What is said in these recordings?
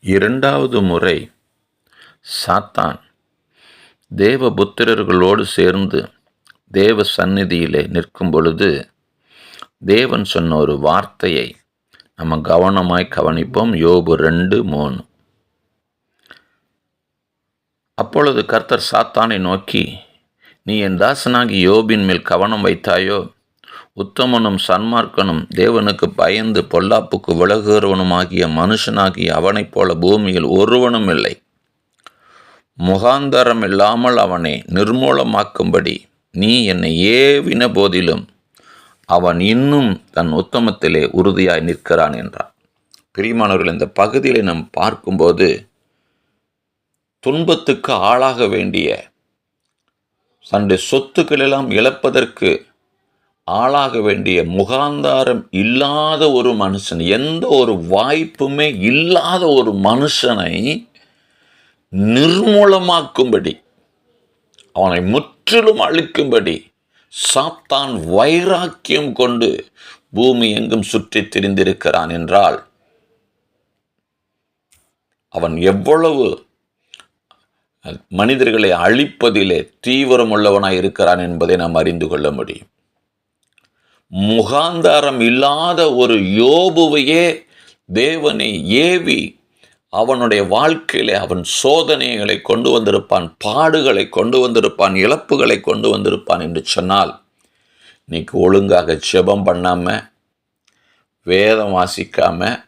இரண்டாவது முறை சாத்தான் தேவபுத்திரர்களோடு சேர்ந்து தேவ சந்நிதியிலே நிற்கும் பொழுது தேவன் சொன்ன ஒரு வார்த்தையை நம்ம கவனமாய் கவனிப்போம். யோபு 2:3. அப்பொழுது கர்த்தர் சாத்தானை நோக்கி, நீ என் தாசனாகி யோபின் மேல் கவனம் வைத்தாயோ? உத்தமனும் சன்மார்க்கனும் தேவனுக்கு பயந்து பொல்லாப்புக்கு விலகுகிறவனுமாகிய மனுஷனாகிய அவனைப் போல பூமியில் ஒருவனும் இல்லை. முகாந்தரம் இல்லாமல் அவனை நிர்மூலமாக்கும்படி நீ என்னை ஏவின போதிலும் அவன் இன்னும் தன் உத்தமத்திலே உறுதியாய் நிற்கிறான் என்றார். பிரியமானவர்கள், இந்த பகுதியில் நாம் பார்க்கும்போது துன்பத்துக்கு ஆளாக வேண்டிய தன்னுடைய சொத்துக்களெல்லாம் இழப்பதற்கு ஆளாக வேண்டிய முகாந்தாரம் இல்லாத ஒரு மனுஷன், எந்த ஒரு வாய்ப்புமே இல்லாத ஒரு மனுஷனை நிர்மூலமாக்கும்படி, அவனை முற்றிலும் அழிக்கும்படி சாத்தான் வைராக்கியம் கொண்டு பூமி எங்கும் சுற்றி திரிந்திருக்கிறான் என்றால் அவன் எவ்வளவு மனிதர்களை அழிப்பதிலே தீவிரமுள்ளவனாய் இருக்கிறான் என்பதை நாம் அறிந்து கொள்ள முடியும். முகாந்தாரம் இல்லாத ஒரு யோபுவையே தேவனை ஏவி அவனுடைய வாழ்க்கையிலே அவன் சோதனைகளை கொண்டு வந்திருப்பான், பாடுகளை கொண்டு வந்திருப்பான், இழப்புகளை கொண்டு வந்திருப்பான் என்று சொன்னால், இன்னைக்கு ஒழுங்காக ஜெபம் பண்ணாமல், வேதம் வாசிக்காமல்,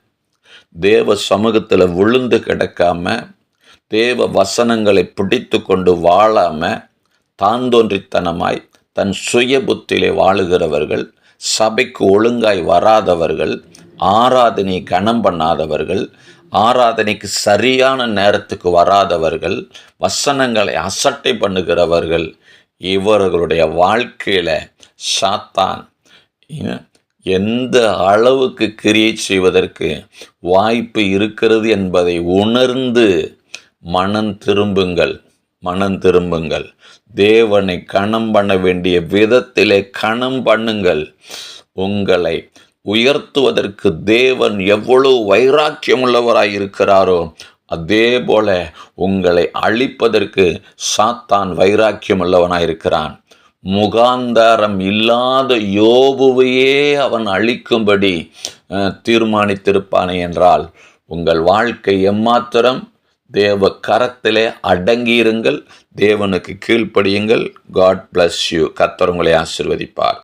தேவ சமூகத்தில் விழுந்து கிடக்காம, தேவ வசனங்களை பிடித்து கொண்டு வாழாமல், தாந்தோன்றித்தனமாய் தன் சுய புத்தியிலே வாழுகிறவர்கள், சபைக்கு ஒழுங்காய் வராதவர்கள், ஆராதனை கனம் பண்ணாதவர்கள், ஆராதனைக்கு சரியான நேரத்துக்கு வராதவர்கள், வசனங்களை அசட்டை பண்ணுகிறவர்கள், இவர்களுடைய வாழ்க்கையில் சாத்தான் எந்த அளவுக்கு கிரியை செய்வதற்கு வாய்ப்பு இருக்கிறது என்பதை உணர்ந்து மனம் திரும்புங்கள். தேவனை கனம் பண்ண வேண்டிய விதத்திலே கனம் பண்ணுங்கள். உங்களை உயர்த்துவதற்கு தேவன் எவ்வளவு வைராக்கியம் உள்ளவராய் இருக்கிறாரோ, அதே போல உங்களை அழிப்பதற்கு சாத்தான் வைராக்கியம் உள்ளவனாய் இருக்கிறான். முகாந்தாரம் இல்லாத யோபுவையே அவன் அழிக்கும்படி தீர்மானித்திருப்பானே என்றால், உங்கள் வாழ்க்கை எம்மாத்திரம் தேவ கரத்திலே அடங்கியிருங்கள், தேவனுக்கு கீழ்ப்படியுங்கள். God bless you. கர்த்தர் உங்களை ஆசீர்வதிப்பார்.